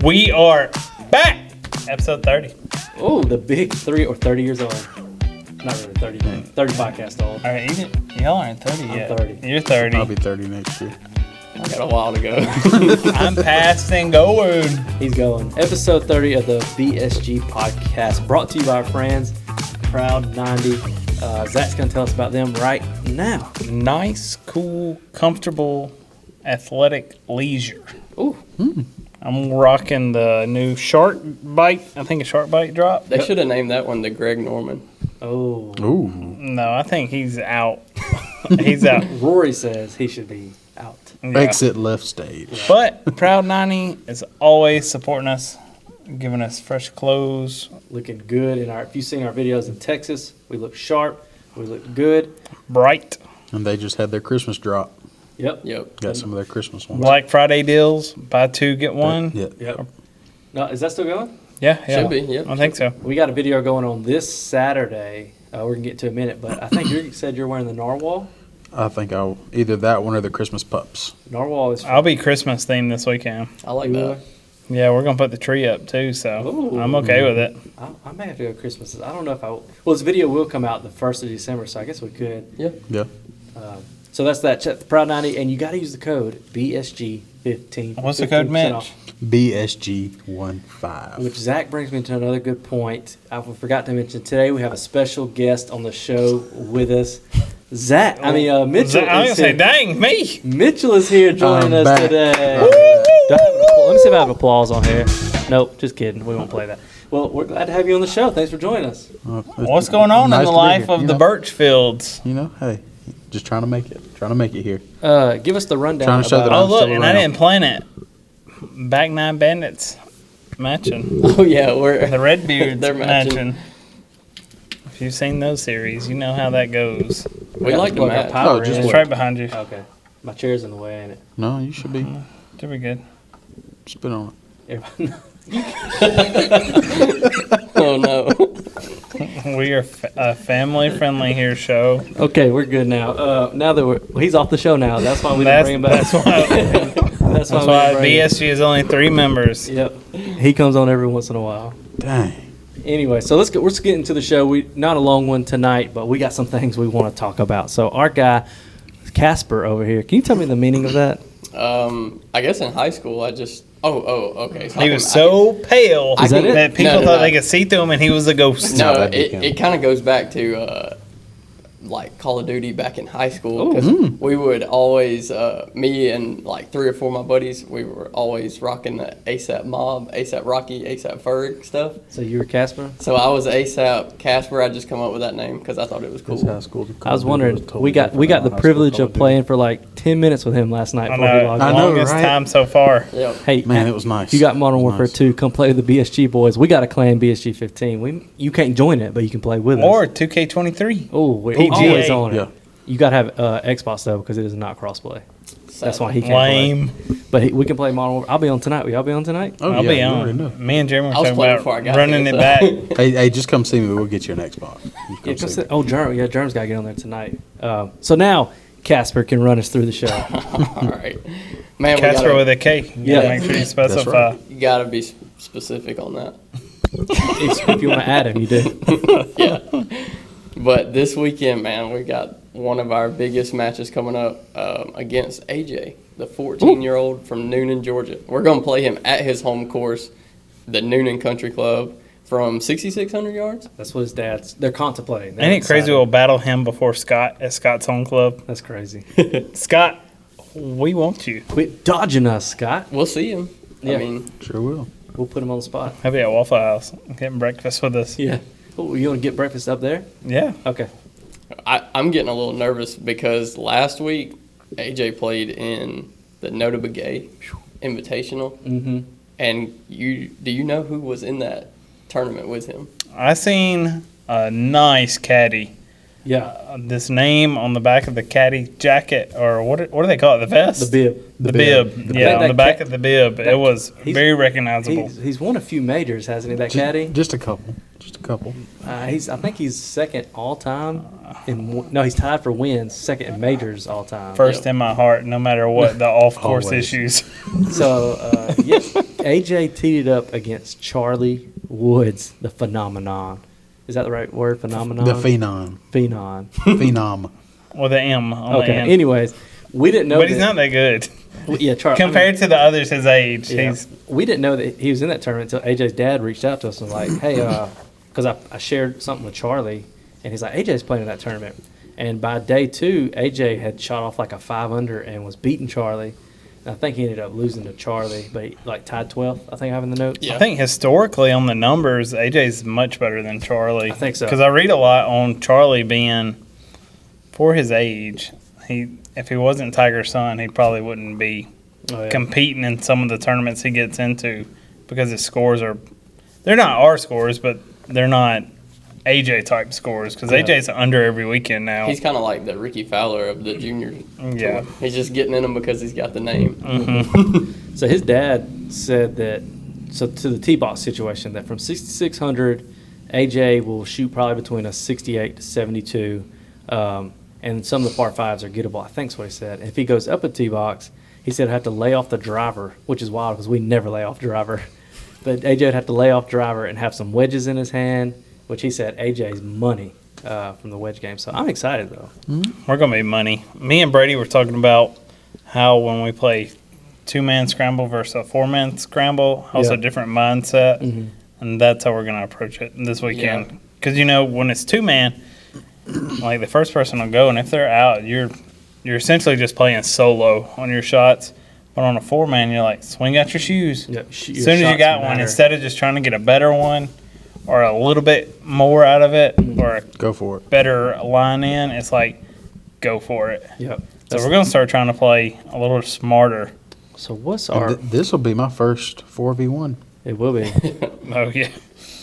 We are back. Episode 30. Oh, the big 30 years old. Not really 30 days. 30 podcast old. All right, y'all aren't 30 yet. I'm 30. You're 30. I'll be 30 next year. I got a while to go. I'm past and going. He's going. Episode 30 of the BSG podcast, brought to you by our friends, Proud 90. Zach's going to tell us about them right now. Nice, cool, comfortable, athletic leisure. Ooh. I'm rocking the new Shark Bite. I think a Shark Bite drop. They should have named that one the Greg Norman. Oh. Ooh. No, I think he's out. He's out. Rory says he should be out. Yeah. Exit left stage. But Proud 90 is always supporting us, giving us fresh clothes. Looking good. If you've seen our videos in Texas, we look sharp. We look good. Bright. And they just had their Christmas drop. Yep. Got some of their Christmas ones. Black Friday deals. Buy two, get one. Yeah. No, is that still going? Yeah. Should be, yeah. I think so. We got a video going on this Saturday. We're going to get to in a minute, but I think you said you're wearing the narwhal. I think I'll either that one or the Christmas pups. Narwhal is. I'll be Christmas themed this weekend. I like that. Yeah, we're going to put the tree up too, so Ooh. I'm okay with it. I may have to go Christmas. I don't know if I. Well, this video will come out the 1st of December, so I guess we could. Yeah. So that's that. Check the Proud 90, and you got to use the code BSG15. What's the code, 15% Mitch? off. BSG15. Which Zach brings me to another good point. I forgot to mention today we have a special guest on the show with us. Mitchell. I'm going to say, dang, me. Mitchell is here joining I'm us back. today. Woo! Let me see if I have applause on here. Nope, just kidding. We won't play that. Well, we're glad to have you on the show. Thanks for joining us. What's going on Nice in the to be life here. of You the know, Birchfields? hey, just trying to make it. Trying to make it here. Give us the rundown. Trying to show that Oh, I'm look, still and I around. didn't plan it. Back Nine Bandits matching. Oh, yeah. We're The Redbeards They're matching. matching. If you've seen those series, you know how that goes. We like to plug our match. power Oh, just in. It's right behind you. Okay. My chair's in the way, ain't it? No, you should be. Should be good. Spit on it. Everybody- Oh, no. We are a family-friendly here show. Okay, we're good now. Now that he's off the show now, that's why we didn't bring him back. That's why, That's that's why BSG is only 3 members. Yep, he comes on every once in a while. Dang. Anyway, so let's get into the show. We not a long one tonight, but we got some things we want to talk about. So our guy Casper over here, can you tell me the meaning of that? I guess in high school, I just. Okay. He was so pale Is that it? that people No. thought they could see through him, and he was a ghost. No, that'd be it kind of goes back to like Call of Duty back in high school. 'Cause we would always, me and like 3 or 4 of my buddies, we were always rocking the ASAP Mob, ASAP Rocky, ASAP Ferg stuff. So you were Casper? So I was ASAP Casper. I just come up with that name because I thought it was cool. I was wondering. We got the privilege of playing for like 10 minutes with him last night I before he know, logged I on. know, longest right? time so far. Yep. Hey, Man, it was nice. if you got Modern It was Warfare nice. 2, come play with the BSG boys. We got a clan BSG 15. You can't join it, but you can play with us. Or 2K23. Oh, we're PGA. always on it. Yeah. You got to have Xbox, though, because it is not crossplay. That's why he can't Lame. play. But we can play Modern Warfare. I'll be on tonight. Will y'all be on tonight? Oh, I'll yeah, be you already on. know. Me and Jeremy were I was talking playing about before I got running here, it so. back. Hey, just come see me. We'll get you an Xbox. You come see me. Germ's got to get on there tonight. So now Casper can run us through the show. All right. Man, Casper with a K. Yeah. Yeah, make sure you specify. right. you got to be specific on that. if you want to add him, you do. Yeah. But this weekend, man, we got one of our biggest matches coming up against AJ, the 14-year-old from Noonan, Georgia. We're going to play him at his home course, the Noonan Country Club, from 6,600 yards. That's what his they're contemplating. They're Ain't it crazy excited. we'll battle him before Scott at Scott's home club? That's crazy. Scott, we want you. Quit dodging us, Scott. We'll see him. Yeah. I mean, Sure will. We'll put him on the spot. He'll be at Waffle House getting breakfast with us. Yeah. Oh, you want to get breakfast up there? Yeah. Okay. I'm getting a little nervous because last week AJ played in the Nota Begay Invitational. Mm-hmm. And do you know who was in that tournament with him? I seen a nice caddy Yeah, this name on the back of the caddy jacket, or what do they call it? The vest? the bib. The bib. Yeah, on the back of the bib. that It was he's- very recognizable. He's won a few majors, hasn't he? That caddy. Just a couple. Just a couple. I think he's second all time. He's tied for wins, second in majors all time. First in my heart, no matter what the off-course Always. issues. So AJ teed it up against Charlie Woods, the phenomenon. Is that the right word? Phenomenon. The phenom. Phenom. With an M on the Okay. end. Anyways, we didn't know. But he's not that good. Yeah, Charlie. Compared to the others his age, he's We didn't know that he was in that tournament until AJ's dad reached out to us and was like, hey, because I shared something with Charlie, and he's like, AJ's playing in that tournament. And by day 2, AJ had shot off like a 5-under and was beating Charlie. And I think he ended up losing to Charlie, but he tied 12th, I think I have in the notes. Yeah. I think historically on the numbers, AJ's much better than Charlie. I think so. Because I read a lot on Charlie being, for his age, if he wasn't Tiger's son, he probably wouldn't be competing in some of the tournaments he gets into because his scores they're not our scores, but they're not AJ type scores because AJ's under every weekend now. He's kind of like the Ricky Fowler of the junior Yeah. tour. He's just getting in them because he's got the name. So his dad said that, to the T-box situation, that from 6,600, AJ will shoot probably between a 68 to 72, and some of the par 5s are gettable, I think is what he said. And if he goes up a T-box, he said he'd have to lay off the driver, which is wild because we never lay off driver. But AJ would have to lay off driver and have some wedges in his hand, which he said AJ's money from the wedge game. So I'm excited, though. We're going to be money. Me and Brady were talking about how when we play 2-man scramble versus a 4-man scramble, how it's a different mindset. And that's how we're going to approach it this weekend. Because, when it's 2-man, like the first person will go, and if they're out, you're essentially just playing solo on your shots. But on a 4-man, you're like, swing out your shoes. Yeah, As soon as you got one, instead of just trying to get a better one or a little bit more out of it or a Go for it. better line in, it's like, go for it. Yep. So we're going to start trying to play a little smarter. So what's And our? this will be my first 4v1. It will be. Oh, yeah.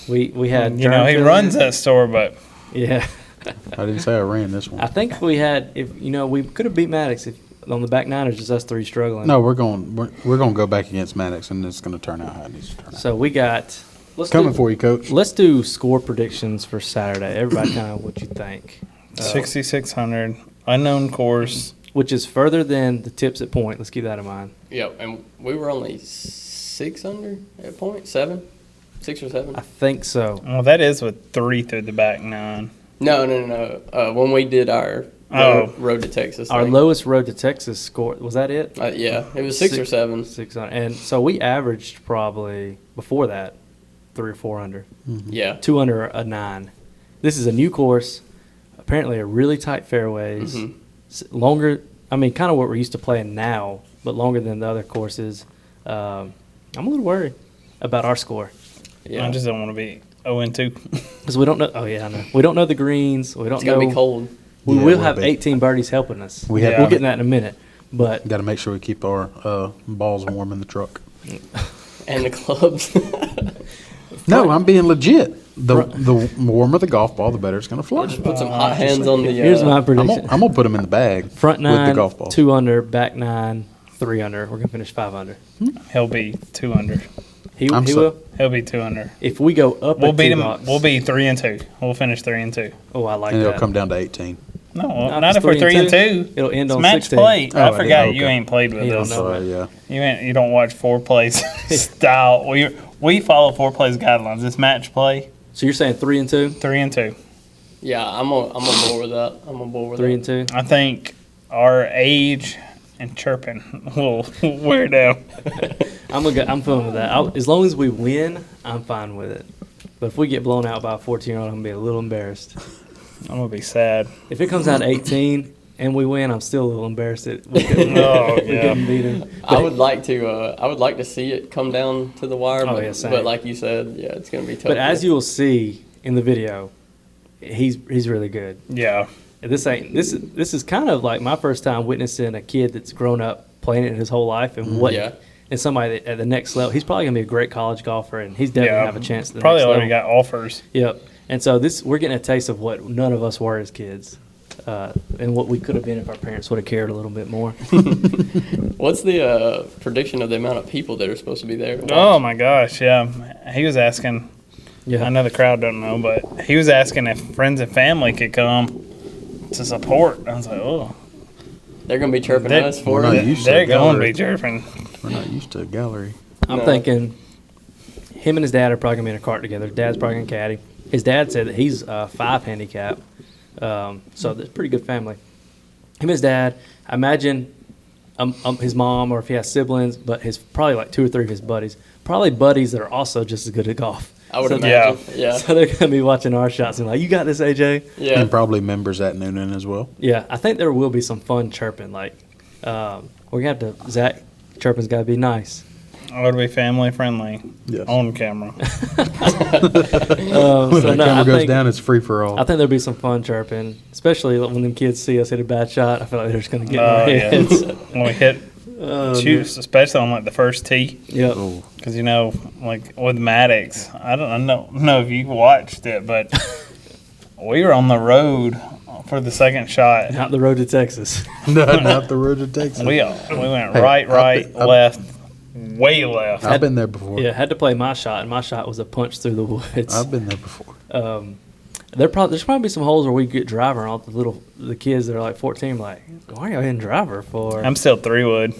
We had. He runs that store, but Yeah. I didn't say I ran this one. I think if we had, we could have beat Maddox if on the back nine or just us three struggling. No, we're going to go back against Maddox, and it's going to turn out how it needs to turn out. So we got. Coming for you, Coach. Let's do score predictions for Saturday. Everybody, kind of what you think. 6,600, unknown course. Which is further than the tips at point. Let's keep that in mind. Yep, and we were only 6 under at point, 7, 6 or 7. I think so. Well, that is with 3 through the back 9. No. When we did our road to Texas, Our thing. lowest road to Texas score, was that it? Yeah, it was 6 or 7. 600. And so we averaged probably before that 300 or 400. Yeah, 2 under a 9. This is a new course. Apparently, a really tight fairways. Longer. I mean, kind of what we're used to playing now, but longer than the other courses. I'm a little worried about our score yeah. I just don't want to be 0-2. because we don't know. Oh yeah, I know. We don't know the greens. We don't It's know. gonna be cold. We Yeah, will it have will be. 18 birdies helping us. We have- Yeah. We'll get in that in a minute. But Got to make sure we keep our balls warm in the truck. And the clubs. No, I'm being legit. The warmer the golf ball, the better it's going to fly. Just put some hot hands on the. here's my I'm prediction: going to put them in the bag front with the nine, golf ball. 2 under; back nine, 3 under. We're gonna finish 5 under. He'll be 2 under. He I'm so- will. He'll be 2 under. If we go up, We'll a beat him. T-box- We'll be 3-2. We'll finish 3-2. Oh, I like And it'll that. come down to 18. No, Not not if we're 3-2. It'll end It's on match 16. play. Oh, I it is. forgot you Okay. ain't played with You don't us. know. So, yeah. You don't watch foreplays style. We follow foreplays guidelines. It's match play. So you're saying 3 and 2, 3-2. Yeah, I'm on board with that. I'm on board with 3 that. and 2. I think our age and chirping will wear down. I'm fine with that. As long as we win, I'm fine with it. But if we get blown out by a 14-year-old, I'm gonna be a little embarrassed. I'm gonna be sad. If it comes out 18 and we win, I'm still a little embarrassed that we couldn't, Oh, we yeah. couldn't beat him. I would like to see it come down to the wire, Oh, but, yeah, same. but like you said, yeah, it's gonna be tough. But as you will see in the video, he's really good. Yeah. This is kind of like my first time witnessing a kid that's grown up playing it his whole life Yeah. and somebody that at the next level. He's probably gonna be a great college golfer, and he's definitely Yeah. gonna have a chance at the Probably next already level. got offers. Yep. And so we're getting a taste of what none of us were as kids, and what we could have been if our parents would have cared a little bit more. What's the prediction of the amount of people that are supposed to be there? Oh my gosh, yeah. He was asking. Yeah. I know the crowd don't know, but he was asking if friends and family could come to support. I was like, oh, They're going to be chirping us for We're not it. used to they're a going to gallery. be chirping. We're not used to a gallery. I'm No. thinking him and his dad are probably going to be in a cart together. Dad's probably going to caddy. His dad said that he's 5 handicap, so that's a pretty good family. Him and his dad, I imagine his mom, or if he has siblings, but his probably like 2 or 3 of his buddies. Probably buddies that are also just as good at golf. I would So- imagine. Yeah. So they're going to be watching our shots and like, you got this, AJ? Yeah. And probably members at Noonan as well. Yeah, I think there will be some fun chirping. Like, we're going to have to, Zach, chirping's got to be nice. I would be family friendly Yes. on camera. When So, the no, camera I goes think- down, it's free for all. I think there'll be some fun chirping, especially when them kids see us hit a bad shot. I feel like they're just going to get in Oh, their yeah. heads. When we hit shoots, especially on like the first tee, Yep. Oh, because you know, like with Maddox, I don't know if you watched it, but we were on the road for the second shot. Not the road to Texas. not the road to Texas. We went Hey, right, I've been- left, way left. I've been there before. Yeah, had to play my shot, and my shot was a punch through the woods. I've been there before. There's probably some holes where we get driver, and all the kids that are like 14, like, why are you hitting driver for? I'm still 3-wood.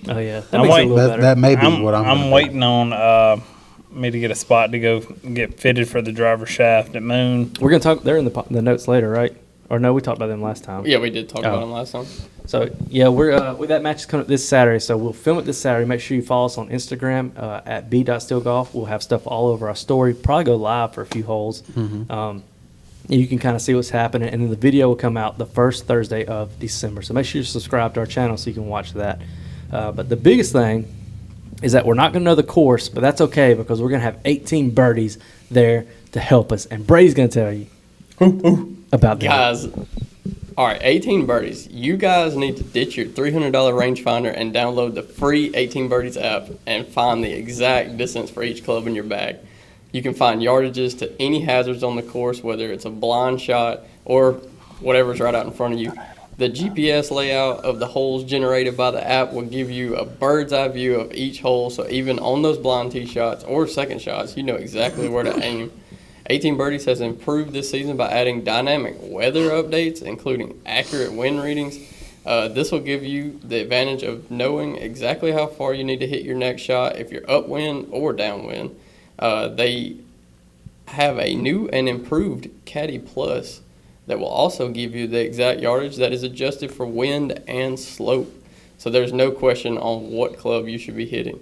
Oh yeah, that I'm makes it a waiting- little better. That may be what I'm gonna do. waiting on me to get a spot to go get fitted for the driver shaft at Moon. We're gonna talk. They're in the notes later, right? Or no, we talked about them last time. Yeah, we did talk about Oh. them last time. So yeah, we're that match is coming up this Saturday. So we'll film it this Saturday. Make sure you follow us on Instagram at be.still golf. We'll have stuff all over our story. Probably go live for a few holes. You can kind of see what's happening, and then the video will come out the first Thursday of December. So make sure you subscribe to our channel so you can watch that. But the biggest thing is that we're not going to know the course, but that's okay because we're going to have 18 birdies there to help us, and Brady's going to tell you about that. Guys, all right, 18 birdies. You guys need to ditch your $300 rangefinder and download the free 18 Birdies app and find the exact distance for each club in your bag. You can find yardages to any hazards on the course, whether it's a blind shot or whatever's right out in front of you. The GPS layout of the holes generated by the app will give you a bird's eye view of each hole, so even on those blind tee shots or second shots, you know exactly where to aim. 18 Birdies has improved this season by adding dynamic weather updates, including accurate wind readings. This will give you the advantage of knowing exactly how far you need to hit your next shot if you're upwind or downwind. They have a new and improved Caddy Plus that will also give you the exact yardage that is adjusted for wind and slope. So there's no question on what club you should be hitting.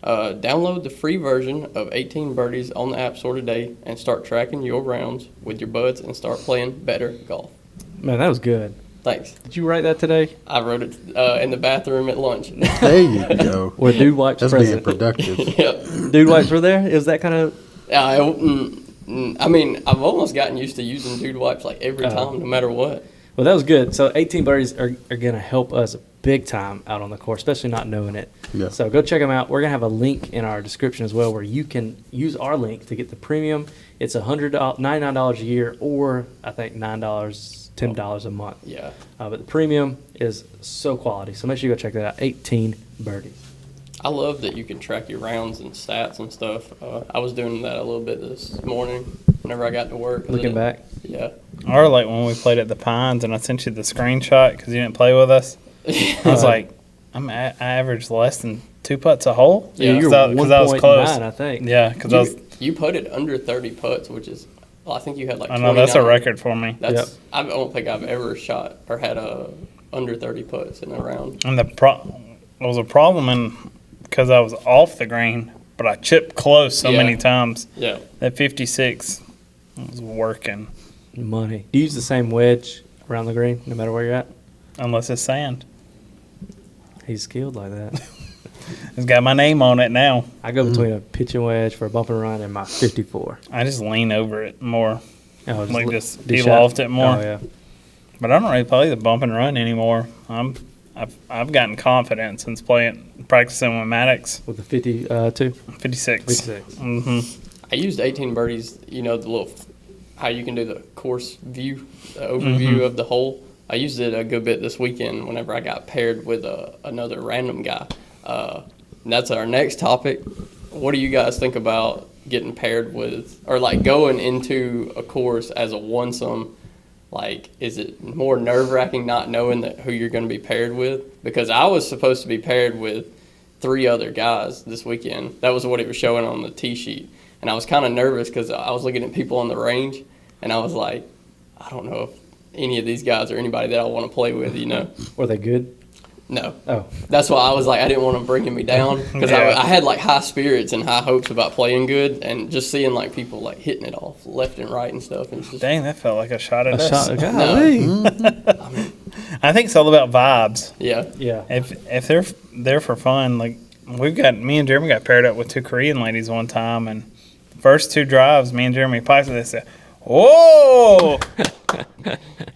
Download the free version of 18 Birdies on the App Store today and start tracking your rounds with your buds and start playing better golf. Man, that was good. Thanks. Did you write that today? I wrote it in the bathroom at lunch. There you go. Where Dude Wipes That's being present? productive. Yep. Dude Wipes were there? Is that kind of? I mean, I've almost gotten used to using Dude Wipes like every time, no matter what. Well, that was good. So 18 Birdies are going to help us big time out on the course, especially not knowing it. Yeah. So go check them out. We're going to have a link in our description as well where you can use our link to get the premium. It's $99 a year, or I think $10 a month. Yeah. But the premium is so quality. So make sure you go check that out. 18 Birdies. I love that you can track your rounds and stats and stuff. I was doing that a little bit this morning whenever I got to work. Looking back. Yeah. Or like when we played at the Pines and I sent you the screenshot because you didn't play with us. I was like, I averaged less than 2 putts a hole. Yeah, you're because I was 1.9, close. I think. Yeah, because I was. You putted under 30 putts, which is, well, I think you had like I 29. know that's a record for me. That's, Yep. I don't think I've ever shot or had under 30 putts in a round. And it was a problem because I was off the green, but I chipped close so Yeah. many times. Yeah. That 56 was working, Money. Do you use the same wedge around the green no matter where you're at? unless it's sand. He's skilled like that. It's got my name on it now. I go between a pitching wedge for a bump and run and my 54. I just lean over it more, Oh, like just de-shot? de-loft it more. Oh, yeah. But I don't really play the bump and run anymore. I've gotten confident since practicing with Maddox. With the 52. 56. 56. Mm-hmm. I used 18 Birdies, the little how you can do the course view, the overview of the hole. I used it a good bit this weekend whenever I got paired with another random guy. That's our next topic. What do you guys think about getting paired with, or like going into a course as a one-some? Like, is it more nerve-wracking not knowing that who you're going to be paired with? Because I was supposed to be paired with 3 other guys this weekend. That was what it was showing on the tee sheet. And I was kind of nervous because I was looking at people on the range, and I was like, I don't know if any of these guys or anybody that I want to play with, you know. Were they good? No. Oh. That's why I was like, I didn't want them bringing me down because I had like high spirits and high hopes about playing good, and just seeing like people like hitting it off left and right and stuff. And it's just, Dang, that felt like a shot at us. I think it's all about vibes. yeah. Yeah. If they're there for fun, like me and Jeremy got paired up with 2 Korean ladies one time, and first 2 drives, me and Jeremy Pikes, they said, "Whoa!"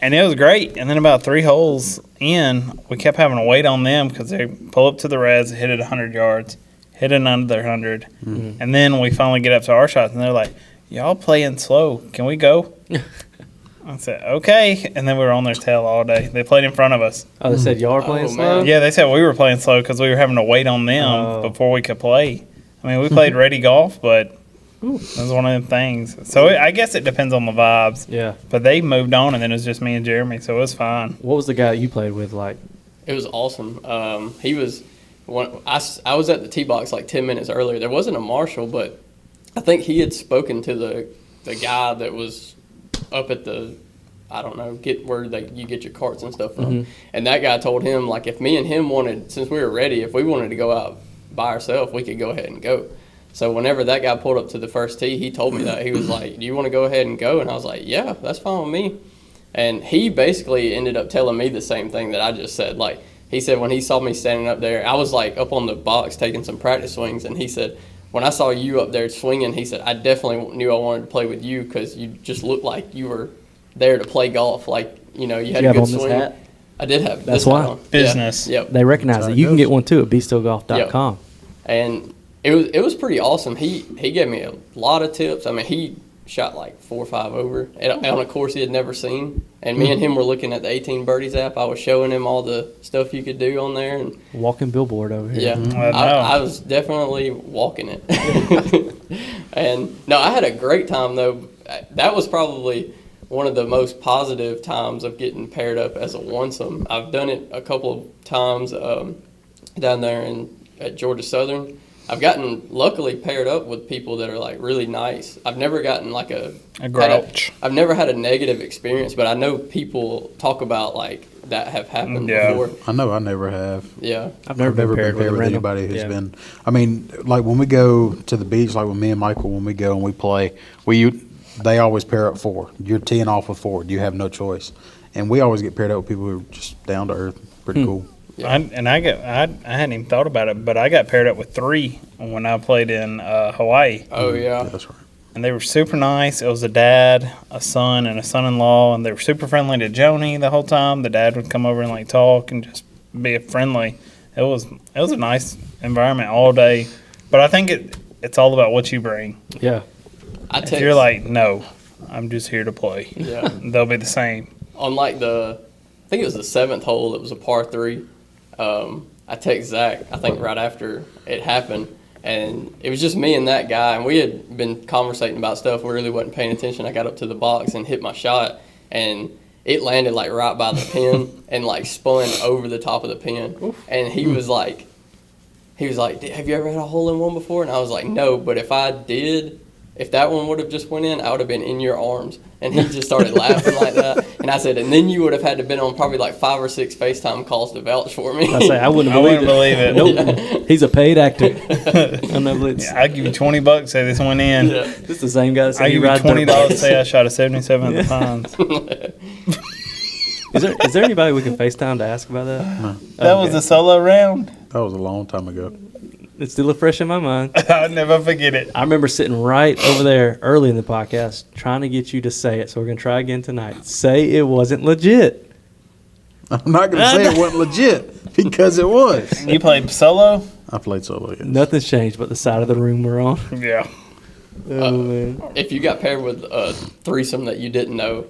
And it was great. And then about 3 holes in, we kept having to wait on them because they pull up to the res, hit it 100 yards, hit another 100, and then we finally get up to our shots, and they're like, "Y'all playing slow? Can we go?" I said, "Okay," and then we were on their tail all day. They played in front of us. Oh, they said y'all were playing slow? man. Yeah, they said we were playing slow because we were having to wait on them before we could play. I mean, we played ready golf, but it was one of them things. So I guess it depends on the vibes. Yeah. But they moved on, and then it was just me and Jeremy, so it was fine. What was the guy you played with like? It was awesome. He was I was at the tee box like 10 minutes earlier. There wasn't a marshal, but I think he had spoken to the guy that was up at the, I don't know, get where you get your carts and stuff from. And that guy told him, like, if me and him wanted, since we were ready, if we wanted to go out by ourselves, we could go ahead and go. So whenever that guy pulled up to the first tee, he told me that. He was like, "Do you want to go ahead and go?" And I was like, "Yeah, that's fine with me." And he basically ended up telling me the same thing that I just said. Like, he said when he saw me standing up there, I was like up on the box taking some practice swings, and he said, when I saw you up there swinging, he said, I definitely knew I wanted to play with you because you just looked like you were there to play golf. Like, you know, you had a good swing. Hat? I did have That's this why. hat on. Business. Yeah. Yep. They recognize it. You can get one too at BStillGolf.com. Yep. And it was pretty awesome. He gave me a lot of tips. I mean, he shot like 4 or 5 over on a course he had never seen. And me and him were looking at the 18 Birdies app. I was showing him all the stuff you could do on there. And walking billboard over here. yeah, I was definitely walking it. And no, I had a great time though. That was probably one of the most positive times of getting paired up as a one-some. I've done it a couple of times down there at Georgia Southern. I've gotten luckily paired up with people that are like really nice. I've never gotten like a grouch. I've never had a negative experience, but I know people talk about like that have happened before. I know I never have. Yeah. I've never been paired with anybody who's been. I mean, like when we go to the beach, like with me and Michael, when we go and we play, they always pair up 4. You're teeing off with 4. You have no choice, and we always get paired up with people who are just down to earth, pretty cool. Yeah. I hadn't even thought about it, but I got paired up with 3 when I played in Hawaii. Oh yeah, that's right. And they were super nice. It was a dad, a son, and a son-in-law, and they were super friendly to Joni the whole time. The dad would come over and like talk and just be friendly. It was a nice environment all day, but I think it's all about what you bring. Yeah. If you're like, no, I'm just here to play. Yeah, they'll be the same. On like I think it was the 7th hole. It was a par 3. I text Zach, I think right after it happened, and it was just me and that guy, and we had been conversating about stuff. We really wasn't paying attention. I got up to the box and hit my shot, and it landed like right by the pin and like spun over the top of the pin. Oof. And he was like, have you ever had a hole-in-one before? And I was like, no, but if that one would have just went in, I would have been in your arms. And he just started laughing like that. And I said, and then you would have had to been on probably like 5 or 6 FaceTime calls to vouch for me. I wouldn't believe it. Nope. Yeah. He's a paid actor. I'll give you $20 say this went in. Yeah. This is the same guy that said I give you $20 say I shot a 77 at the Pines. Is there anybody we can FaceTime to ask about that? No. That was the solo round. That was a long time ago. It's still fresh in my mind. I'll never forget it. I remember sitting right over there early in the podcast trying to get you to say it, so we're going to try again tonight. Say it wasn't legit. I'm not going to say it wasn't legit because it was. You played solo? I played solo, yes. Nothing's changed but the side of the room we're on. Yeah. Man. If you got paired with a threesome that you didn't know,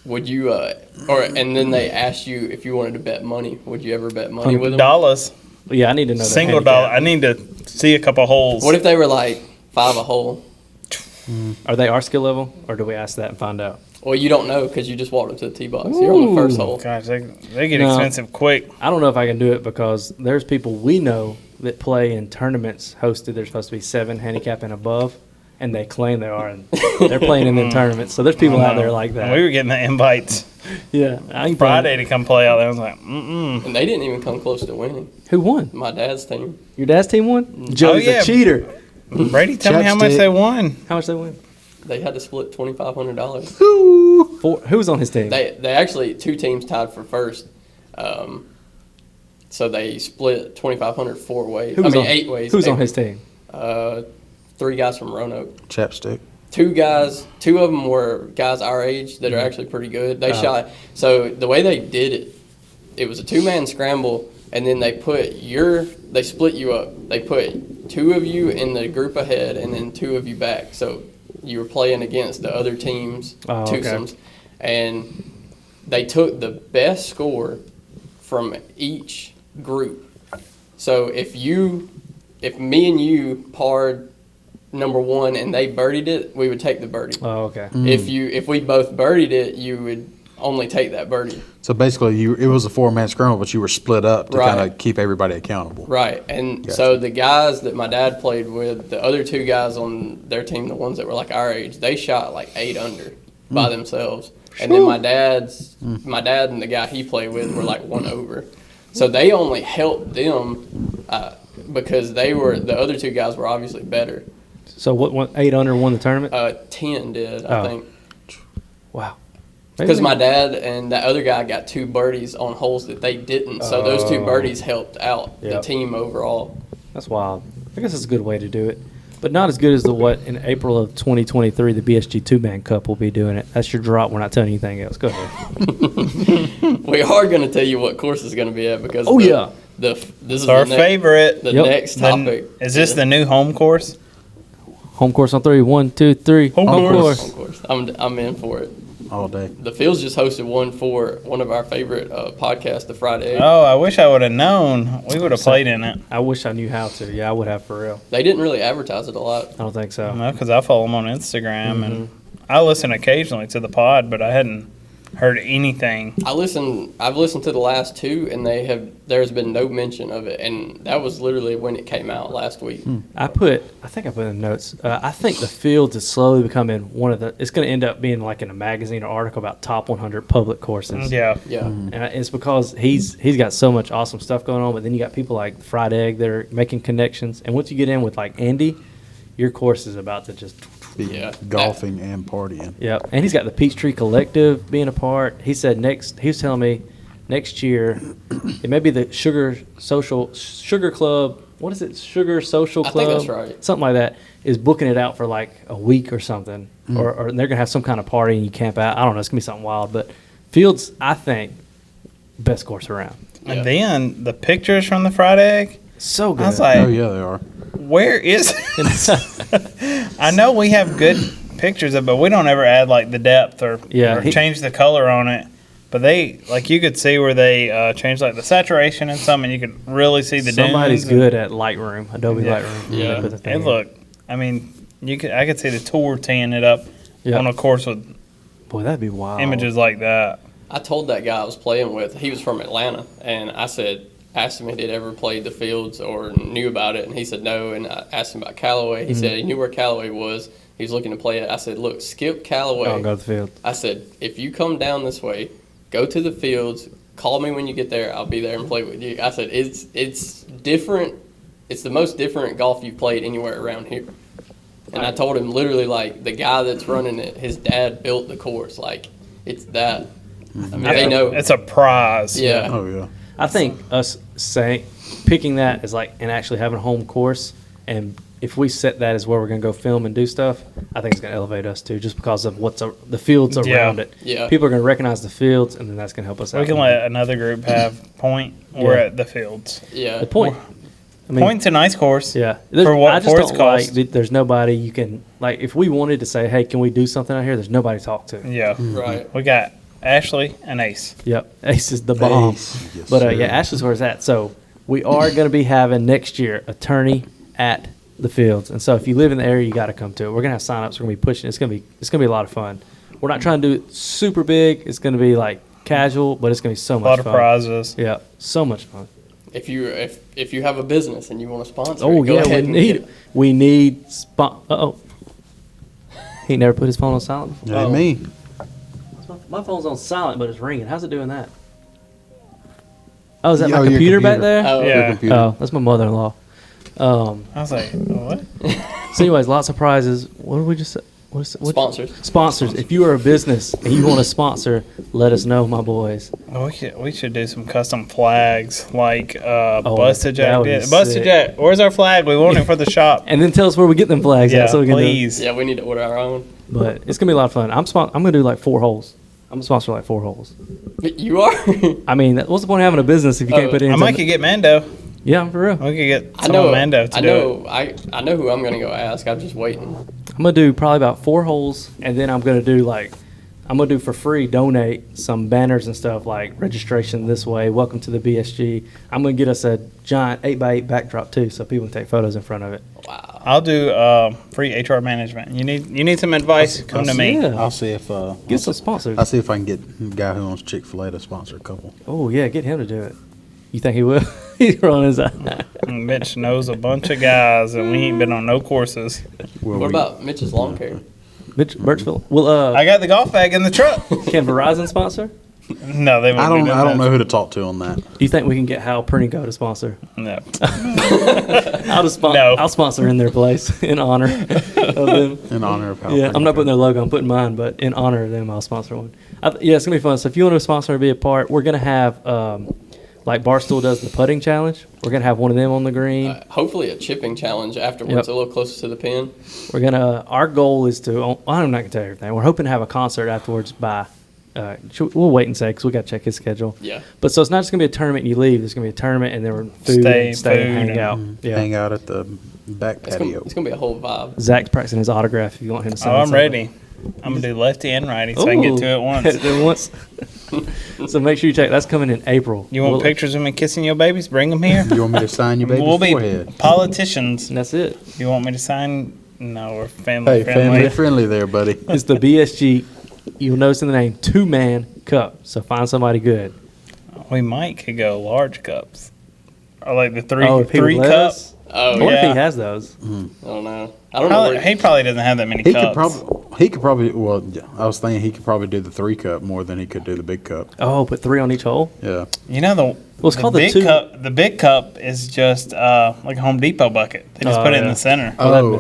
would you and then they asked you if you wanted to bet money, would you ever bet money with them? Dollars, Yeah, I need to know. single the dollar. handicap. I need to see a couple holes. What if they were like 5 a hole? Are they our skill level, or do we ask that and find out? Well, you don't know because you just walked up to the tee box. You're on the first Ooh. hole. Gosh, they get No. expensive quick. I don't know if I can do it because there's people we know that play in tournaments hosted. They're supposed to be 7 handicap and above, and they claim they are, and they're playing in the tournaments. So there's people out there like that. We were getting the invites Yeah, I ain't Friday to come play out there. I was like, mm-mm. And they didn't even come close to winning. Who won? My dad's team. Your dad's team won. Joey's yeah. a cheater. Brady, tell me how much Chapstick. they won. How much they win? They had to split $2,500. Who was on his team? They actually 2 teams tied for first. So they split 2,500 4 ways. Who was on, 8 ways. Who's 8 on his team? 3 guys from Roanoke. Chapstick. 2 guys. 2 of them were guys our age that are actually pretty good. They shot. So the way they did it, it was a 2-man scramble, and then they split you up. They put 2 of you in the group ahead, and then 2 of you back. So you were playing against the other team's twosomes, and they took the best score from each group. So if me and you parred number 1 and they birdied it, we would take the birdie. Oh, okay. If we both birdied it, you would only take that birdie. So basically, it was a 4-man scramble, but you were split up to Right. kind of keep everybody accountable. Right. And Gotcha. so the guys that my dad played with, the other 2 guys on their team, the ones that were like our age, they shot like 8 under by themselves. And then my dad and the guy he played with were like 1 over. So they only helped them because the other 2 guys were obviously better. So what? 8 under won the tournament. 10 did, I Oh. think. Wow. Because my dad and that other guy got 2 birdies on holes that they didn't. So those 2 birdies helped out the Yep. team overall. That's wild. I guess it's a good way to do it, but not as good as what in April of 2023 the BSG 2-man Cup will be doing it. That's your drop. We're not telling you anything else. Go ahead. We are going to tell you what course it's going to be at because this is It's our favorite. The Yep. next topic. Is this the new home course? Home course on 3. 1, 2, 3. Home course. Of course. I'm in for it. All day. The Fields just hosted one for one of our favorite podcasts, the Friday. Oh, I wish I would have known. We would have played in it. I wish I knew how to. Yeah, I would have for real. They didn't really advertise it a lot. I don't think so. No, because I follow them on Instagram and I listen occasionally to the pod, but I hadn't heard anything. I've listened to the last 2, and there's been no mention of it, and that was literally when it came out last week. I think I put in the notes. I think the Fields is slowly becoming it's going to end up being like in a magazine or article about top 100 public courses. Yeah. Yeah. And it's because he's got so much awesome stuff going on, but then you got people like Fried Egg that are making connections. And once you get in with like Andy, your course is about to just Be Yeah. golfing and partying. yeah. And he's got the Peachtree Collective being a part. He said he was telling me next year it may be the Sugar Club. What is it? Sugar Social I Club. think that's right. Something like that is booking it out for like a week or something, or they're gonna have some kind of party and you camp out. I don't know. It's gonna be something wild, but Fields, I think, best course around. Yeah. And then the pictures from the fried egg, So good. I was like, Oh, yeah, they are. where is it? I know we have good pictures of it, but we don't ever add like the depth or change the color on it. But they, like, you could see where they changed like the saturation and some, and you could really see the Somebody's dunes. good at Lightroom, Adobe Yeah. Lightroom. Yeah. They put the thing It in. looked. I mean, I could see the tour teeing it up Yep. on a course with Boy, that'd be wild. images like that. I told that guy I was playing with, he was from Atlanta, and I asked him if he'd ever played the Fields or knew about it, and he said no. And I asked him about Callaway. He said he knew where Callaway was. He was looking to play it. I said, look, skip Callaway. I'll go to the field. I said, if you come down this way, go to the Fields, call me when you get there. I'll be there and play with you. I said, it's different. It's the most different golf you've played anywhere around here. And I told him literally, like, the guy that's running it, his dad built the course. Like, it's that. I mean, they know. It's a prize. Yeah. Oh, yeah. I think us picking that as like and actually having a home course, and if we set that as where we're going to go film and do stuff, I think it's going to elevate us too, just because of the fields around it. Yeah. People are going to recognize the fields, and then that's going to help us out. We can let another group have point. We're Yeah. at the Fields. Yeah. The point. I mean, Point's a nice course. yeah. For what I just for its don't like cost. that there's nobody you can like. If we wanted to say, hey, can we do something out here? There's nobody to talk to. Yeah. Right. We got Ashley and Ace. Yep, Ace is the bomb. Ace, yes, But sir. yeah, Ashley's where it's at. So we are going to be having next year a tourney at the fields, and so if you live in the area, you got to come to it. We're gonna have signups. We're gonna be pushing. It's gonna be a lot of fun. We're not trying to do it super big. It's gonna be like casual, but it's gonna be so A much lot of fun. prizes. Yeah, so much fun. If you have a business and you want to sponsor, Oh it, go yeah, ahead and we need Uh-oh. He never put his phone on silent before. Yeah, Uh-oh. me. My phone's on silent, but it's ringing. How's it doing that? Oh, is that Oh, my your computer back computer. there? Oh, Yeah. Your computer. Oh, that's my mother-in-law. I was like, what? So anyways, lots of prizes. What did we just say? Sponsors. Sponsors. If you are a business and you want to sponsor, let us know, my boys. Oh, we should do some custom flags like that Busted Jack would be did. Busted sick. Jack, where's our flag? We want it for the shop. And then tell us where we get them flags Yeah, at so we can do it. please. Yeah, we need to order our own. But it's going to be a lot of fun. I'm going to do like 4 holes. I'm going to sponsor like 4 holes. You are? I mean, what's the point of having a business if you can't put it I in? might could get Mando. Yeah, for real. We could get I some know. of Mando to I do know. I know who I'm gonna go ask. I'm just waiting. I'm going to do probably about 4 holes, and then I'm going to do for free, donate some banners and stuff like registration this way, welcome to the BSG. I'm going to get us a giant 8x8 backdrop too so people can take photos in front of it. Wow. I'll do free HR management. You need some advice? Come to me. Yeah. I'll see if Get some sponsors. I'll see if I can get a guy who owns Chick-fil-A to sponsor a couple. Oh, yeah, get him to do it. You think he will? He's rolling his eye. And Mitch knows a bunch of guys, and we ain't been on no courses. Will What we- about Mitch's lawn care? Mitch Birchville. Well, I got the golf bag in the truck. can Verizon sponsor? No, they won't. I don't know who to talk to on that. Do you think we can get Hal Pernigo to sponsor? No. I'll sponsor in their place in honor of them. In honor of Hal. Yeah, I'm not putting their logo. I'm putting mine, but in honor of them, I'll sponsor one. Yeah, it's gonna be fun. So if you want to sponsor or be a part, we're gonna have like Barstool does the putting challenge. We're gonna have one of them on the green. Hopefully a chipping challenge afterwards, Yep. a little closer to the pin. We're gonna. Our goal is to. Well, I'm not gonna tell you everything. We're hoping to have a concert afterwards. We'll wait and say because we got to check his schedule. Yeah. But so it's not just gonna be a tournament. And you leave. There's gonna be a tournament and then we're stay and Food hang and- out. Yeah. Hang out at the back It's patio. gonna be a whole vibe. Zach's practicing his autograph. If you want him to sign. Oh, I'm something. ready. I'm gonna do lefty and righty so I can get to it once. At once. So make sure you check. That's coming in April. You want pictures of me kissing your babies? Bring them here. You want me to sign your baby's We'll be forehead? politicians. And that's it. You want me to sign? No, we're family Hey, friendly. family friendly there, buddy. It's the BSG. You'll notice in the name 2-man cup. So find somebody good. We might could go large cups, or like the three if he would let cup. us? Oh, What if yeah. he has those? I don't know. I don't know. Probably, he probably doesn't have that many He cups. could probably. Well, yeah, I was thinking he could probably do the 3 cup more than he could do the big cup. Oh, put 3 on each hole. Yeah. You know Well, it's called the big two- cup. The big cup is just like a Home Depot bucket. They just Oh, put it in yeah. the center. Oh, that'd be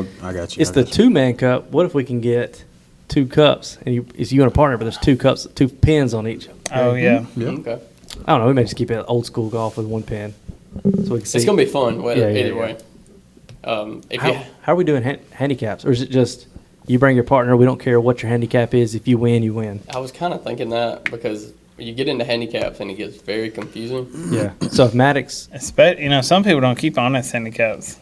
sick. I got you. It's I the got you. 2-man cup. What if we can get 2 cups and it's you and a partner, but there's 2 cups, 2 pins on each. Oh yeah. Yeah. Okay. I don't know. We may just keep it old school golf with 1 pin, so we can see. It's gonna be fun. Yeah, yeah, Either yeah. way. If How, you, how are we doing handicaps, or is it just you bring your partner? We don't care what your handicap is. If you win, you win. I was kind of thinking that because you get into handicaps and it gets very confusing. Yeah. So if Maddox, Some people don't keep honest handicaps.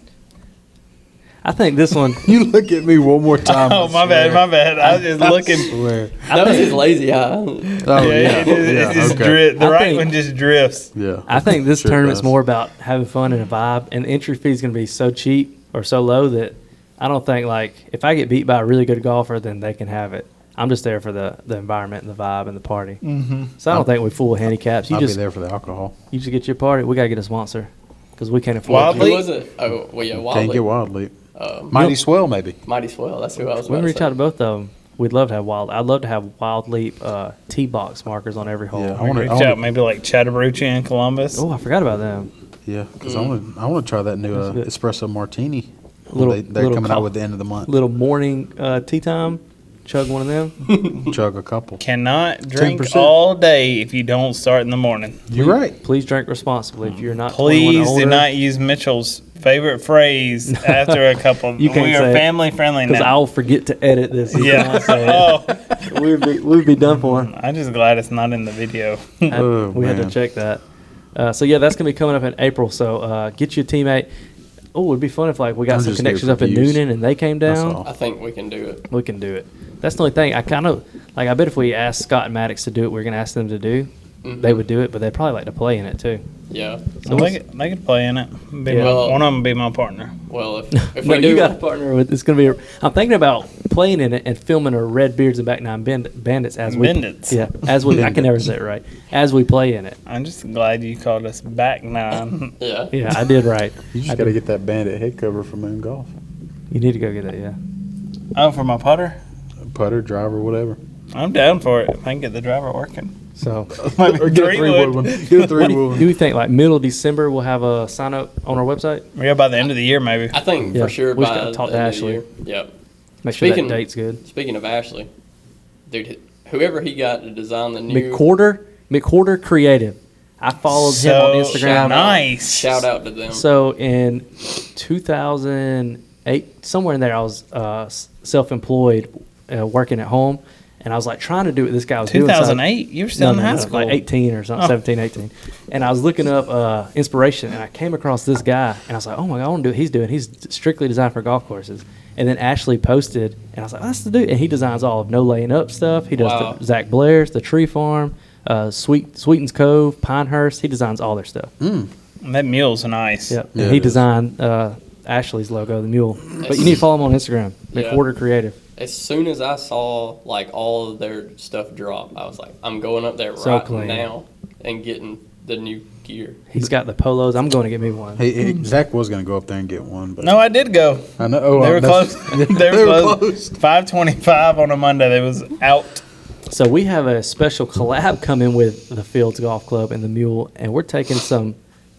I think this one. You look at me one more time. Oh, my bad. I was just looking. Swear. That was his lazy eye. Oh, Yeah, yeah. it just okay. the I right think- one just drifts. Yeah. I think this Sure tournament's does. more about having fun and a vibe, and the entry fee is going to be so cheap or so low that I don't think if I get beat by a really good golfer, then they can have it. I'm just there for the environment and the vibe and the party. Mm-hmm. So I don't think we fool with handicaps. You I'll just be there for the alcohol. you just get your party. We got to get a sponsor because we can't afford. Wild it. Who Leap? was it? Oh, well, yeah, Can't Wild get Leap. Wild Leap. Mighty Swell, maybe. Mighty Swell. That's who I was We about can to reach say. out to both of them. We'd love to have I'd love to have Wild Leap tee box markers on every hole. Yeah, I wanna- Reach out maybe like Chattabroochie in Columbus. Oh, I forgot about them. Yeah, because I want to try that new That's good. espresso martini. Little- They're little coming out co- with the end of the month. Little morning tea time. Chug one of them. Chug a couple. Cannot drink 10%. all day if you don't start in the morning. You're right. Please drink responsibly. If you're not 21 Please or older, do not use Mitchell's favorite phrase after a couple. You can't we say are it. family friendly because now. I'll forget to edit this. You Yeah. cannot say it. Oh, We'd be done for. I'm just glad it's not in the video. Oh, We had to man. check that. So yeah, that's gonna be coming up in April. So get you a teammate. Oh, it'd be fun if like we got I'm some just connections here up for in views. Noonan and they came That's down. all. I think we can do it. We can do it. That's the only thing. I kind of like. I bet if we asked Scott and Maddox to do it, we're gonna ask them to do. Mhm. They would do it, but they'd probably like to play in it too. Yeah. So they could play in it. Yeah. One of them be my partner. Well, if No, we do, you got a partner with. It's gonna be. I'm thinking about playing in it and filming a Red Beards and Back Nine Bandits as we. Bandits. Yeah, as we. I can never say it right. As we play in it. I'm just glad you called us back nine. yeah. Yeah, I did right. You I just got to did. get that bandit head cover from Moon Golf. You need to go get that. Yeah. Oh, for my putter? Putter, driver, whatever. I'm down for it. If I can get the driver working. So. Maybe Or get a three-wood one. Get a What three-wood do you think? Like middle of December, we'll have a sign up on our website. Yeah, by the end of the year, maybe. I think Yeah. for sure We just by gotta talk the to end of the Ashley. year. Yep. Make sure Speaking- that date's good. Speaking of Ashley, dude, whoever he got to design the new McQuarter Creative. I followed him on Instagram. shout out. Nice. Shout out to them. So in 2008, somewhere in there, I was self-employed, working at home, and I was like trying to do what this guy was doing. So I- 2008? You were still in high school. like 18 or something, Oh. 17, 18. And I was looking up inspiration, and I came across this guy, and I was like, oh my God, I want to do what he's doing. He's strictly designed for golf courses. And then Ashley posted, and I was like, oh, that's the dude. And he designs all of No Laying Up stuff. He does Wow. the Zach Blair's, the Tree Farm, Sweetens Cove, Pinehurst. He designs all their stuff. That mule's nice. Yep. Yeah, And he it is. designed Ashley's logo, the mule. But you need to follow him on Instagram, Yeah. McWhorter Creative. As soon as I saw like all of their stuff drop, I was like, I'm going up there So right clean. now and getting the new gear. He's got the polos. I'm going to get me one. Zach was going to go up there and get one, but No, I did go. I know. Oh, They were that's- close. They were close. 5:25 on a Monday. They was out. So we have a special collab coming with the Fields Golf Club and the Mule, and we're taking some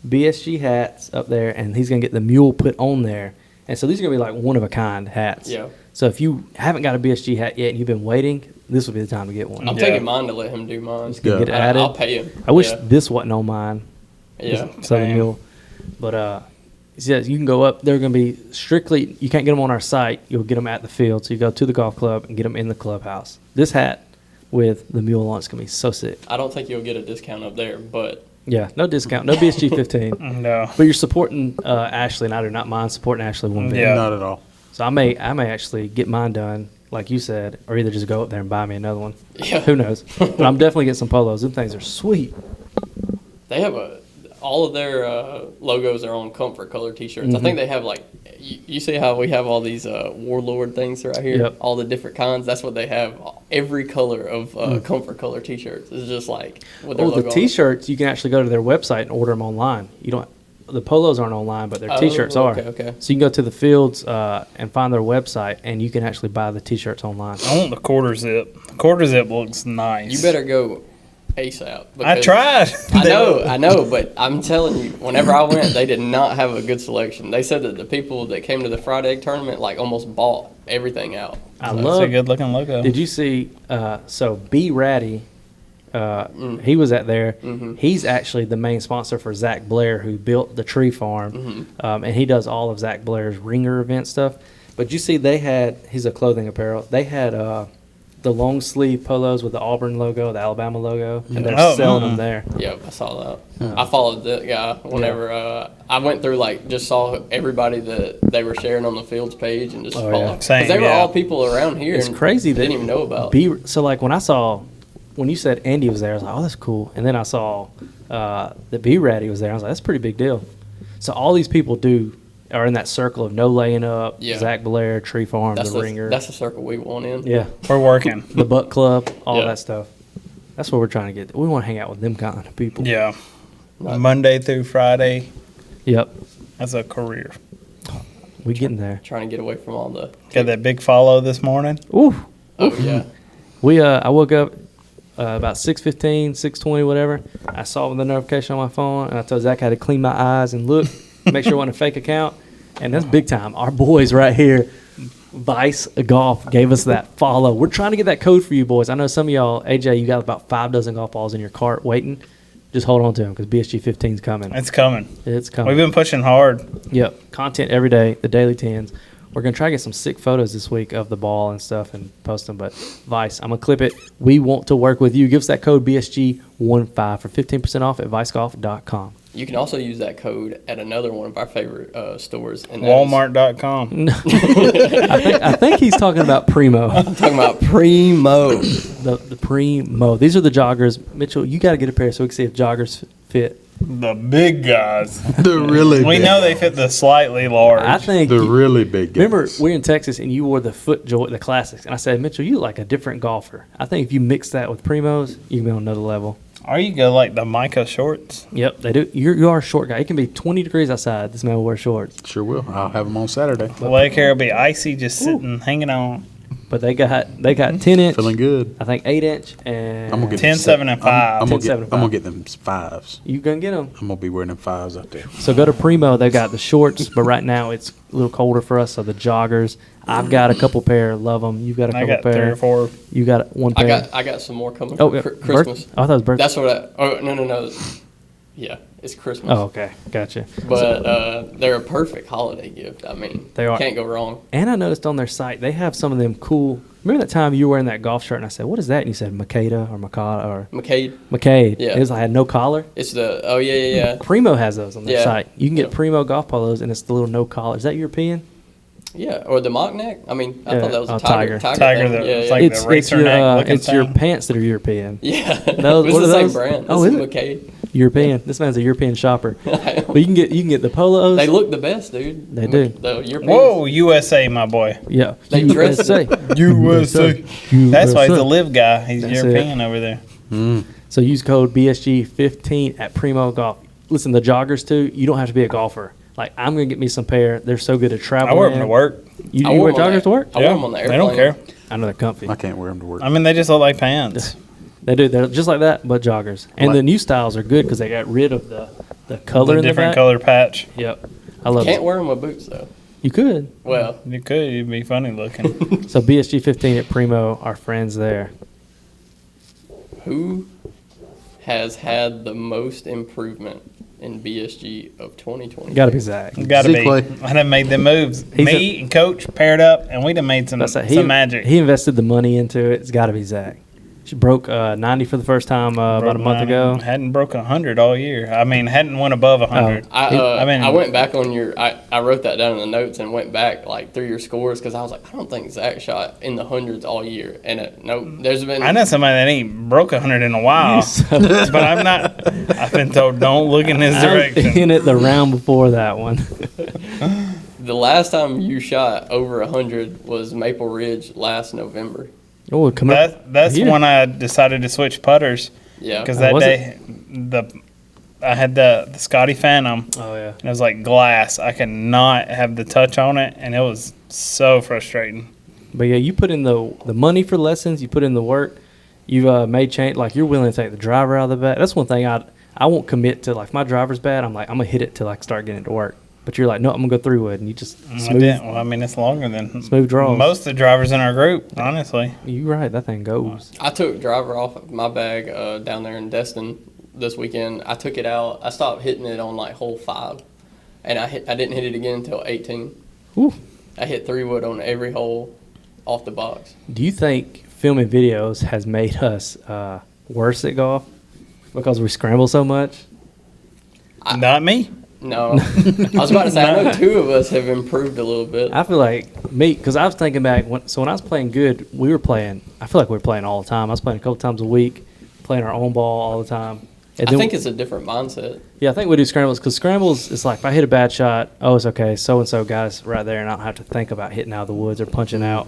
BSG hats up there, and he's gonna get the Mule put on there. And so these are gonna be like one of a kind hats. Yeah. So if you haven't got a BSG hat yet and you've been waiting, this will be the time to get one. I'm Yeah. taking mine to let him do mine. Yeah. Get it added. I'll pay him. I wish Yeah. this wasn't on mine. Yeah. Southern Same. Mule. But yeah, you can go up. They're going to be strictly. You can't get them on our site. You'll get them at the field. So you go to the golf club and get them in the clubhouse. This hat with the Mule on is going to be so sick. I don't think you'll get a discount up there, but Yeah, no discount, no BSG 15. No. But you're supporting Ashley, and I do not mind supporting Ashley one bit. Yeah. Not at all. So I may actually get mine done, like you said, or either just go up there and buy me another one. yeah. Who knows? But I'm definitely getting some polos. Them things are sweet. They have all of their logos are on comfort color T-shirts. I think they have like you see how we have all these warlord things right here, Yep. all the different kinds. That's what they have. Every color of comfort color T-shirts is just like with their Oh, logo the on it. T-shirts, you can actually go to their website and order them online. You don't. The polos aren't online, but their Oh, T-shirts are. okay. So you can go to the fields and find their website, and you can actually buy the T-shirts online. I want the quarter zip. The quarter zip looks nice. You better go ASAP. I because- tried. I know, but I'm telling you, whenever I went, they did not have a good selection. They said that the people that came to the Fried Egg tournament like almost bought everything out. I That's love. a good looking logo. Did you see? So B Ratty, he was at there. He's actually the main sponsor for Zach Blair, who built the Tree Farm, and he does all of Zach Blair's ringer event stuff. But you see, they had. He's a clothing apparel. They had the long sleeve polos with the Auburn logo, the Alabama logo, and they're Oh, selling them there. Yep, I saw that. I followed that guy whenever I went through, like, just saw everybody that they were sharing on the Fields page and just Oh, followed. yeah. 'Cause Same, they were yeah. all people around here. It's and crazy that didn't even know about. So like when I saw, when you said Andy was there, I was like, oh, that's cool. And then I saw that B Ratty was there. I was like, that's a pretty big deal. So all these people are in that circle of No Laying Up, Yeah. Zach Blair, Tree Farm, That's the Ringer. That's the circle we want in. Yeah, We're working. the Butt Club, all Yeah. that stuff. That's what we're trying to get. We want to hang out with them kind of people. Yeah. Monday through Friday. Yep. That's a career. We getting there. Trying to get away from all the. Got that big follow this morning. Ooh. Oh yeah. I woke up about 6:15, 6:20, whatever. I saw the notification on my phone, and I told Zach I had to clean my eyes and look, make sure it wasn't a fake account. And that's big time. Our boys right here, Vice Golf, gave us that follow. We're trying to get that code for you boys. I know some of y'all, AJ, you got about 5 dozen golf balls in your cart waiting. Just hold on to them because BSG 15 is coming. It's coming. It's We've coming. been pushing hard. Yep. Content every day, the daily 10s. We're going to try to get some sick photos this week of the ball and stuff and post them. But Vice, I'm going to clip it. We want to work with you. Give us that code BSG15 for 15% off at vicegolf.com. You can also use that code at another one of our favorite stores. And that is- Walmart.com. I think he's talking about Primo. I'm talking about Primo. The Primo. These are the joggers. Mitchell, you got to get a pair so we can see if joggers fit. The big guys. The really We big. know they fit the slightly large. I think The really big guys. remember, we're in Texas and you wore the FootJoy, the classics. And I said, Mitchell, you look like a different golfer. I think if you mix that with Primos, you can be on another level. Or you go like the Micah shorts. Yep, they do. You are a short guy. It can be 20 degrees outside. This man will wear shorts. Sure will. I'll have them on Saturday. The leg hair will be icy, just sitting, hanging on. But they got 10 inch, Feeling good. I think 8 inch, and I'm gonna get 10, them 7, and 5. I'm 10, 7, and gonna 5. get them 5s. you gonna get them. I'm gonna be wearing them 5s out there. So go to Primo. They've got the shorts, but right now it's a little colder for us. So the joggers. I've got a couple pair. Love them. You've got a I couple got pair. 3 or 4. You got one pair. I got some more coming Oh, for yeah. Christmas. I thought it was birthday. That's what no. Yeah, it's Christmas. Oh, okay. Gotcha. But they're a perfect holiday gift. I mean, They are. Can't go wrong. And I noticed on their site, they have some of them cool. Remember that time you were wearing that golf shirt and I said, what is that? And you said Makeda or Makata or McCade. McCade. Yeah. It was like, had no collar. It's the yeah. Primo has those on their Yeah. site. You can get Yeah. Primo golf polos and it's the little no collar. Is that European? Yeah, or the mock neck. I mean, I Yeah. those was Oh, a tiger. Tiger, thing. the- yeah, it's yeah. like- It's racer your neck looking it's your thing. pants that are European. yeah. Those- It's what the are same those? brand. Oh, This is is it? McCade. European. This man's a European shopper. But you can get the polos. They look the best, dude. They do. The Europeans. Whoa, USA, my boy. Yeah. They dress USA. USA. That's why he's a live guy. He's That's European over there. So use code BSG15 at Primo Golf. Listen, the joggers too. You don't have to be a golfer. Like I'm gonna get me some pair. They're so good to travel. I wear them in. to work. You I wear wore 'em on joggers to work? I wore them on the airplane. They don't care. I know they're comfy. I can't wear them to work. I mean, they just look like pants. They do. They're just like that, but joggers. And the new styles are good because they got rid of the color The in the different back. color patch. Yep. I love Can't it. wear them with boots though. You could. Well, You could. You'd be funny looking. So BSG15 at Primo, our friends there. who has had the most improvement in BSG of 2020? Got to be Zach. Gotta be. Clay. I done made the moves. Me and Coach paired up, and we done made some magic. He invested the money into it. It's got to be Zach. She broke 90 for the first time about a month ago. Hadn't broken 100 all year. I mean, hadn't went above 100. I went back on I wrote that down in the notes and went back like through your scores because I was like, I don't think Zach shot in the hundreds all year. And nope, there's been. I know somebody that ain't broke 100 in a while, but I'm not. I've been told don't look in his I was direction. in it the round before that one. The last time you shot over 100 was Maple Ridge last November. Oh, come up. That's here. when I decided to switch putters Yeah. because Oh, that was day I had the Scotty Phantom. Oh, yeah. And it was like glass. I could not have the touch on it, and it was so frustrating. But yeah, you put in the money for lessons. You put in the work. You've made change. Like you're willing to take the driver out of the bag. That's one thing I won't commit to. Like if my driver's bad, I'm like I'm gonna hit it till I start getting it to work. But you're like, no, I'm gonna go through wood, and you just I smooth. didn't. Well, I mean, it's longer than Smooth draws. most of the drivers in our group, honestly. You right, that thing goes. I took driver off of my bag down there in Destin this weekend. I took it out. I stopped hitting it on like hole 5, and I didn't hit it again until 18. Ooh. I hit 3 wood on every hole off the box. Do you think filming videos has made us worse at golf because we scramble so much? Not me. No, I was about to say I know 2 of us have improved a little bit. I feel like me, because I was thinking back, when I was playing good, we were playing, I feel like we were playing all the time. I was playing a couple times a week, playing our own ball all the time. And I then think it's a different mindset. yeah, I think we do scrambles, because scrambles, it's like if I hit a bad shot, oh, it's okay, so-and-so got us right there, and I don't have to think about hitting out of the woods or punching out.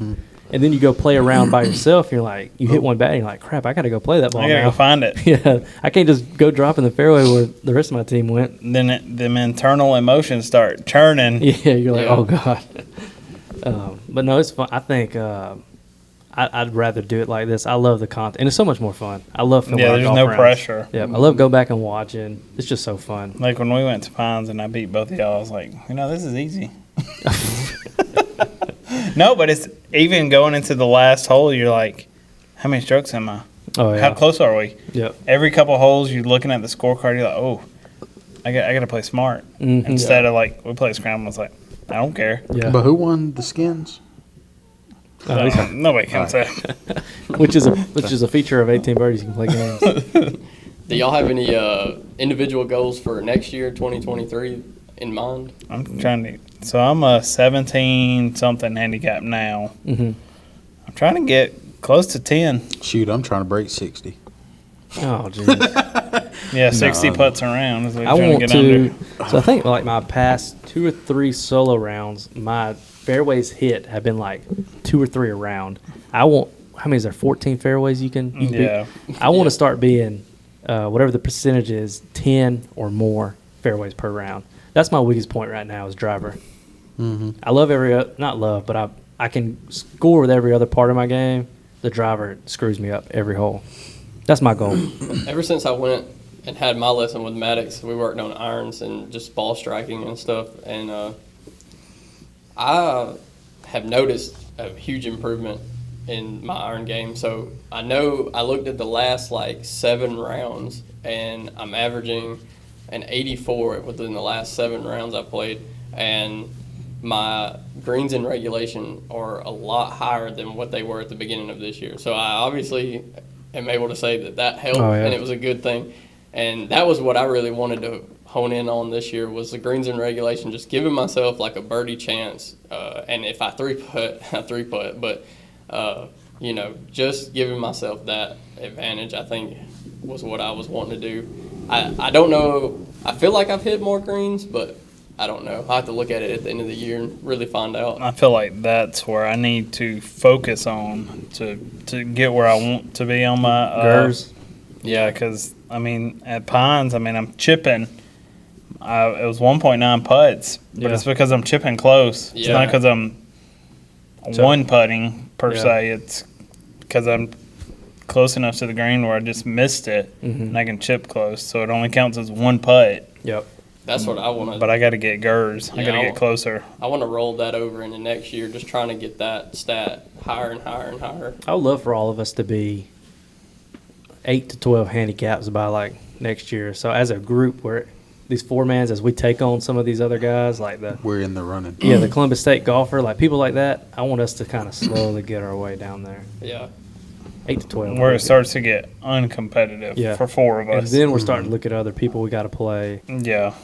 And then you go play around by yourself, you're like, you hit one bad, and you're like, crap, I got to go play that ball I gotta now. go find it. Yeah, I can't just go drop in the fairway where the rest of my team went. Then them internal emotions start churning. Yeah, you're like, Yeah. oh god. But no, it's fun. I think I'd rather do it like this. I love the content, and it's so much more fun. I love filming. Yeah, our there's golf no rounds. pressure. Yeah, I love go back and watching. It's just so fun. Like when we went to Pines and I beat both of y'all, I was like, this is easy. No, but it's even going into the last hole, you're like, how many strokes am I? Oh yeah. How close are we? Yep. Every couple holes, you're looking at the scorecard, you're like, oh, I got to play smart. Mhm. Instead of like, we play scramble, it's like, I don't care. Yeah. But who won the skins? Nobody can say. which is a feature of 18 birdies. You can play games. Do y'all have any individual goals for next year, 2023, in mind? I'm trying to. So I'm a 17-something handicap now. Mm-hmm. I'm trying to get close to 10. Shoot, I'm trying to break 60. Oh, jeez. Yeah, 60 putts around is what I I'm trying want to get under. to. So I think like my past 2 or 3 solo rounds, my fairways hit have been like 2 or 3 around. I want. How many is there? 14 fairways you can. Yeah. I want to start being whatever the percentage is, 10 or more fairways per round. That's my weakest point right now is driver. Mm-hmm. I love not love, but I can score with every other part of my game. The driver screws me up every hole. That's my goal. Ever since I went and had my lesson with Maddox, we worked on irons and just ball striking and stuff. And I have noticed a huge improvement in my iron game. So I know I looked at the last like 7 rounds, and I'm averaging an 84 within the last 7 rounds I played. And my greens in regulation are a lot higher than what they were at the beginning of this year. So I obviously am able to say that helped, and it was a good thing. And that was what I really wanted to hone in on this year was the greens in regulation, just giving myself like a birdie chance. And if I three-putt, I three-putt. But, just giving myself that advantage, I think, was what I was wanting to do. I don't know. I feel like I've hit more greens, but I don't know. I have to look at it at the end of the year and really find out. I feel like that's where I need to focus on to get where I want to be on my Gers. Yeah, because at Pines, I'm chipping. It was 1.9 putts, but it's because I'm chipping close. It's not because I'm one putting per se. It's because I'm close enough to the green where I just missed it, and I can chip close, so it only counts as one putt. Yep. That's what I want to. But I got to get Gers. I got to get closer. I want to roll that over into next year, just trying to get that stat higher and higher and higher. I would love for all of us to be 8 to 12 handicaps by like next year. So as a group, where these 4-mans, as we take on some of these other guys, like we're in the running. Yeah, the Columbus State golfer, like people like that. I want us to kind of slowly get our way down there. Yeah. 8 to 12. Where it starts to get uncompetitive for 4 of us. And then we're starting to look at other people we got to play. Yeah.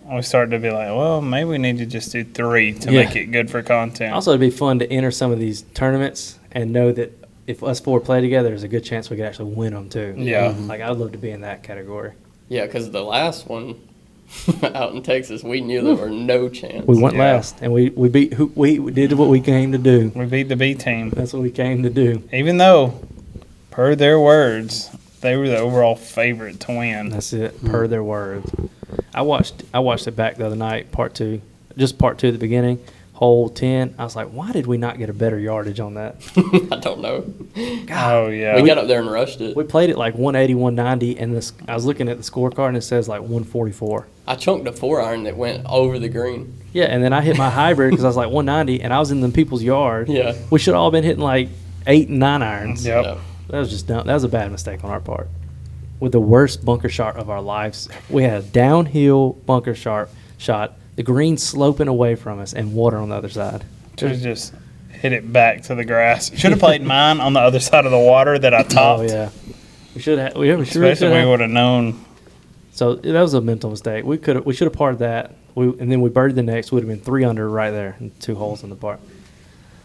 We started to be like, well, maybe we need to just do 3 to make it good for content. Also, it'd be fun to enter some of these tournaments and know that if us 4 play together, there's a good chance we could actually win them too. Yeah. Like, I'd love to be in that category. Yeah, because the last one out in Texas, we knew there were no chance. We went last, and we beat. We did what we came to do. We beat the B team. That's what we came to do. Even though, per their words, they were the overall favorite to win. That's it, per their words. I watched it back the other night, part 2 at the beginning, hole 10. I was like, why did we not get a better yardage on that? I don't know. God. Oh, yeah. We got up there and rushed it. We played it like 180, 190, and I was looking at the scorecard, and it says like 144. I chunked a 4-iron that went over the green. Yeah, and then I hit my hybrid because I was like 190, and I was in them people's yard. Yeah. We should have all been hitting like 8 and 9 irons. Yep. Yeah. That was just dumb. That was a bad mistake on our part. With the worst bunker shot of our lives. We had a downhill bunker shot, the green sloping away from us, and water on the other side. Should have just hit it back to the grass. Should have played mine on the other side of the water that I topped. Oh, yeah. We should have. We Especially if we would have known. So that was a mental mistake. We should have parred that. And then we birdied the next. Would have been 3 under right there, and 2 holes in the par.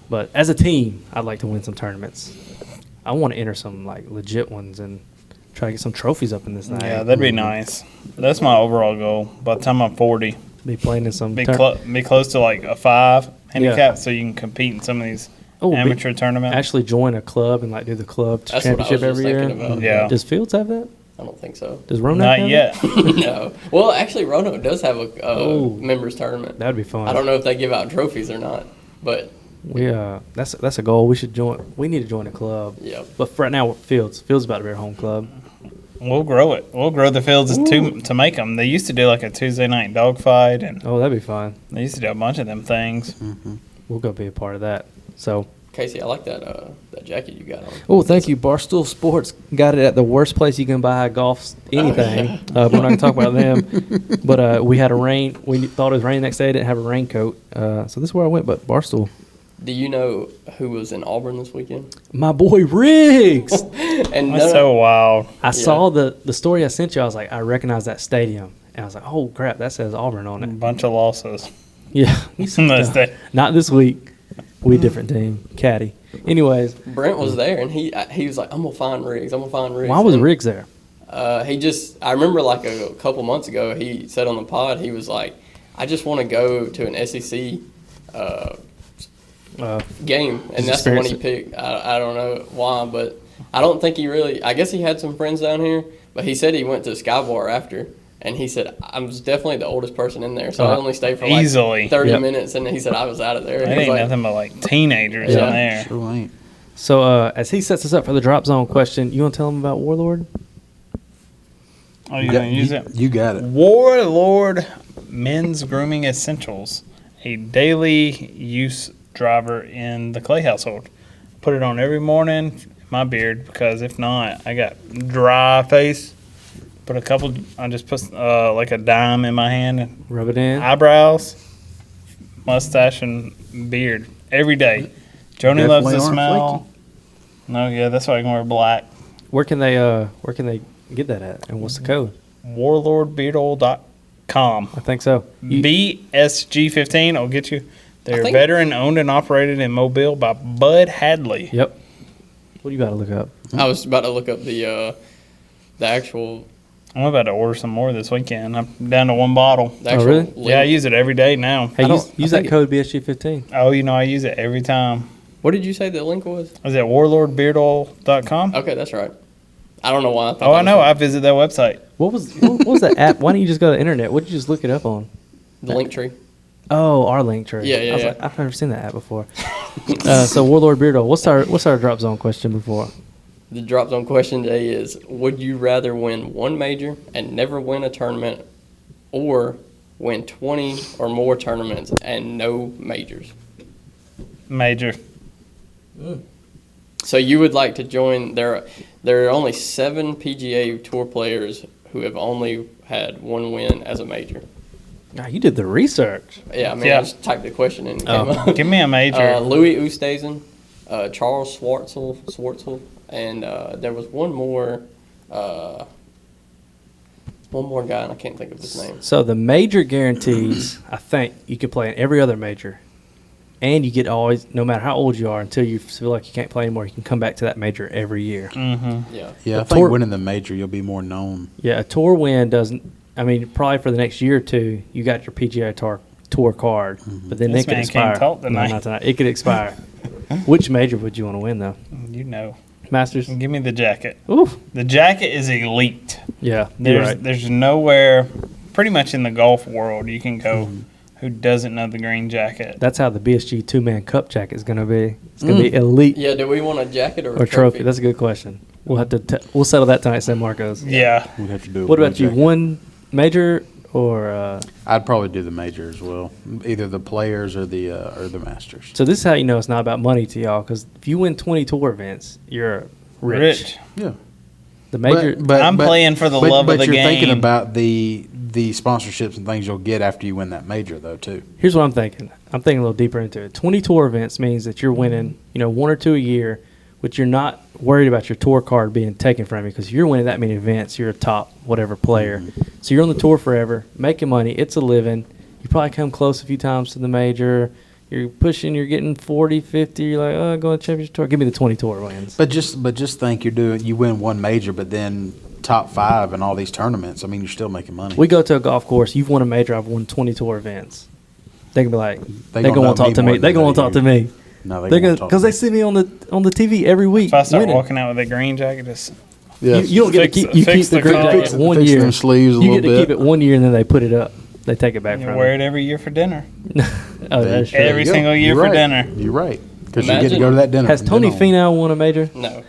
But as a team, I'd like to win some tournaments. I want to enter some like legit ones and try to get some trophies up in this thing. Yeah, that'd be nice. That's my overall goal. By the time I'm 40, Be playing in some be close to like a 5 handicap, so you can compete in some of these amateur tournaments. Actually join a club and like do the club That's championship what I was every year. thinking about. Yeah. Does Fields have that? I don't think so. Does Roanoke Not have yet. No. Well, actually, Roanoke does have a members tournament. That'd be fun. I don't know if they give out trophies or not, but that's a goal. We should join. We need to join a club. yeah. But for right now, Fields is about to be our home club. We'll grow it. We'll grow the fields to make them. They used to do like a Tuesday night dogfight, and Oh, that'd be fun. they used to do a bunch of them things. We'll go be a part of that. So Casey, I like that jacket you got on. Oh, thank you. Barstool Sports got it at the worst place you can buy golf anything. We're not going to talk about them. But we had a rain. We thought it was raining next day. Didn't have a raincoat. So this is where I went, but Barstool. Do you know who was in Auburn this weekend? My boy Riggs. And That's so wild. I saw the story I sent you. I was like, I recognize that stadium. And I was like, oh, crap, that says Auburn on A it. bunch of losses. Yeah. Not this week. We a different team. Caddy. Anyways. Brent was there, and he was like, I'm going to find Riggs. Why was Riggs there? I remember like a couple months ago, he said on the pod, he was like, I just want to go to an SEC game, and that's the one he picked. I don't know why, but I don't think I guess he had some friends down here, but he said he went to Sky Bar after, and he said, I was definitely the oldest person in there, so I only stayed for like easily 30 minutes, and he said I was out of there. It ain't nothing but like teenagers in there. Sure ain't. So as he sets us up for the drop zone question, you want to tell him about Warlord? Oh, you going to use it? You got it. Warlord Men's Grooming Essentials, a daily use driver in the Clay household. Put it on every morning in my beard, because if not, I got dry face. Put I just put like a dime in my hand and Rub it in. eyebrows, mustache, and beard every day. Joni loves the smell. No, yeah, that's why I can wear black. Where can they get that at? And what's the code? warlordbeardoil.com. I think so. BSG 15 will get you. They're think- veteran owned and operated in Mobile by Bud Hadley. Yep. What do you got to look up? I was about to look up the actual. I'm about to order some more this weekend. I'm down to one bottle. The actual really? link. Yeah, I use it every day now. Hey, use that code BSG15. Oh, I use it every time. What did you say the link was? Is it warlordbeardoil.com? Okay, that's right. I don't know why I thought. Oh, I know. I visit that website. What was that app? Why don't you just go to the internet? What did you just look it up on? The link tree. Oh, our link tree. Yeah, I was yeah. like, I've never seen that app before. So Warlord Beardo, what's our drop zone question before? The drop zone question today is: would you rather win one major and never win a tournament, or win 20 or more tournaments and no majors? Major. So you would like to join? There are only 7 PGA Tour players who have only had one win as a major. God, you did the research. Yeah, I mean, Yeah. I just typed the question in. And it came up. Give me a major. Louis Oosthuizen, Charles Schwartzel, and there was one more guy, and I can't think of his name. So the major guarantees, I think, you can play in every other major. And you get always, no matter how old you are, until you feel like you can't play anymore, you can come back to that major every year. Mm-hmm. Yeah. Yeah, I The think tour- winning the major, you'll be more known. Yeah, a tour win doesn't. I mean, probably for the next year or two, you got your PGA Tour card, but then This it could man expire. can't talk No, tonight. not tonight. It could expire. Which major would you want to win, though? You know. Masters. Give me the jacket. Ooh. The jacket is elite. Yeah. You're right. There's nowhere, pretty much in the golf world, you can go who doesn't know the green jacket. That's how the BSG 2-man cup jacket is going to be. It's going to be elite Yeah. Do we want a jacket or a trophy. That's a good question. We'll have to. We'll settle that tonight, San Marcos. Yeah. We'd have to do it. What with about you? jacket. One major or? I'd probably do the major as well, either the players or the Masters. So this is how you know it's not about money to y'all, because if you win 20 tour events, you're rich. Yeah, The major. I'm playing for the love of the But you're thinking game. about the sponsorships and things you'll get after you win that major, though, too. Here's what I'm thinking. I'm thinking a little deeper into it. 20 tour events means that you're winning, 1 or 2 a year, but you're not worried about your tour card being taken from you, because if you're winning that many events, you're a top whatever player. So you're on the tour forever, making money. It's a living. You probably come close a few times to the major. You're pushing. You're getting 40, 50. You're like, oh, going to championship tour. Give me the 20 tour wins. But just think you win one major, but then top 5 in all these tournaments. I mean, you're still making money. We go to a golf course. You've won a major. I've won 20 tour events. They can be like, They they gonna gonna want to know talk to me me. more They than gonna want to they talk to do. me. No, They're gonna won't talk because to they see me on the TV every week. If I start winning. walking out with a green jacket, just You don't get to keep. You Fix keep the the green collar. jacket one Fix year. them sleeves a You get little to bit. keep it 1 year, and then they put it up. They take it back you from wear you. it every year for dinner. Oh, that's true. Every single year You're for right. dinner. You're right. Because you get to Imagine- go to that dinner. Has from Tony then on. Finau won a major? No.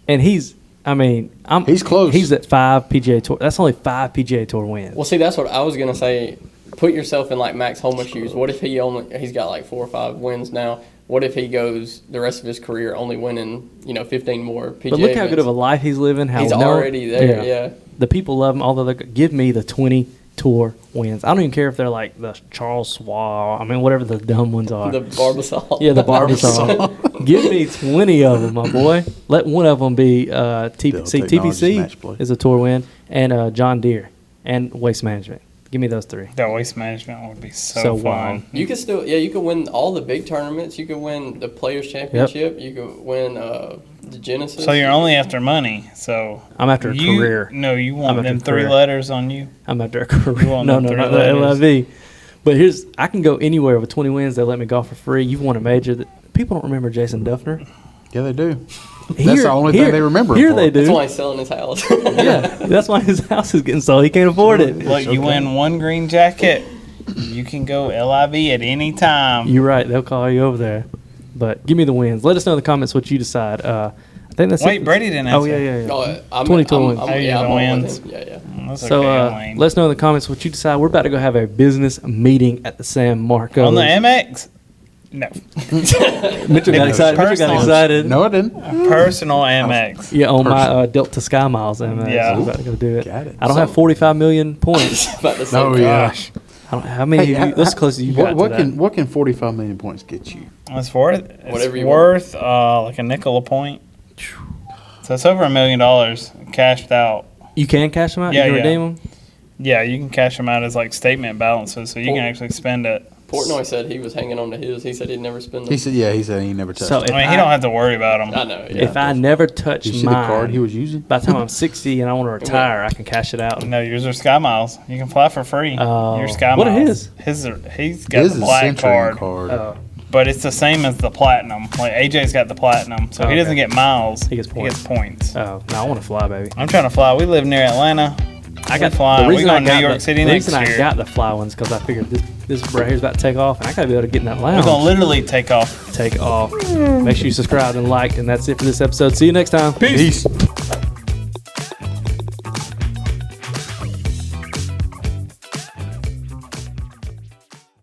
And he's. I mean, He's close. He's at 5 PGA Tour. That's only 5 PGA Tour wins. Well, see, that's what I was gonna say. put yourself in like Max Homa's shoes. What if he's got like 4 or 5 wins now? What if he goes the rest of his career only winning, 15 more PGA But look how events? good of a life he's living. How He's already there, yeah. The people love him. Although give me the 20 tour wins. I don't even care if they're like the Charles Schwab. I mean, whatever the dumb ones are. The Barbasol. Yeah, the Barbasol. Give me 20 of them, my boy. Let one of them be TPC is a tour win, and John Deere and Waste Management. Give me those 3. That Waste Management would be so fun. wild. You could still, you could win all the big tournaments. You could win the Players Championship. You could win the Genesis. So you're only after money. So I'm after a career. No, you want after them a 3 career. letters on you. I'm after a career. You want No, them not 3 the letters. LIV. But I can go anywhere with 20 wins. They let me golf for free. You've won a major. People don't remember Jason Duffner. Yeah, they do. That's the only thing they remember. Here him for. they do. That's why he's selling his house. Yeah, that's why his house is getting sold. He can't afford it. Look, you win 1 green jacket, you can go LIV at any time. You're right. They'll call you over there. But give me the wins. Let us know in the comments what you decide. I think that's Wait, it. Brady didn't Oh, answer. yeah. I'm, 22 wins. Oh, you're I'm the on with wins. him. Yeah. That's So okay, Lane. let us know in the comments what you decide. We're about to go have a business meeting at the San Marcos. On the MX? No. Mitchell got excited. No, I didn't. Personal MX. Yeah, on my Delta Sky Miles. And Yeah. we're about to go do it. Got it. I don't have 45 million points. About to say, Oh, yeah. gosh. I don't, how many? Hey, That's close as you got what to can that. what can 45 million points get you? It's worth Whatever you worth like a nickel a point. So it's over $1 million cashed out. You can cash them out. Yeah, you can yeah. redeem them. Yeah, you can cash them out as like statement balances, so you can actually spend it. Portnoy said he was hanging on to his. He said he'd never spend them. He said he never touched So it. if I mean, he don't have to worry about them. I know. Yeah. If I never touch Did you see mine, the card he was using? by the time I'm 60 and I want to retire, I can cash it out. No, yours are Sky Miles. You can fly for free. Oh. Your Sky What are Miles. He's got His the is black Centurion card, Oh. but it's the same as the platinum. Like AJ's got the platinum, so Oh, he doesn't okay. get miles. He gets points. Oh, no, I want to fly, baby. I'm trying to fly. We live near Atlanta. I got flying. the We reason going I to got New York City the next reason year. I got the fly ones because I figured this right here's about to take off, and I gotta be able to get in that lounge. We're gonna literally take off. Take off. Make sure you subscribe and like, and that's it for this episode. See you next time. Peace.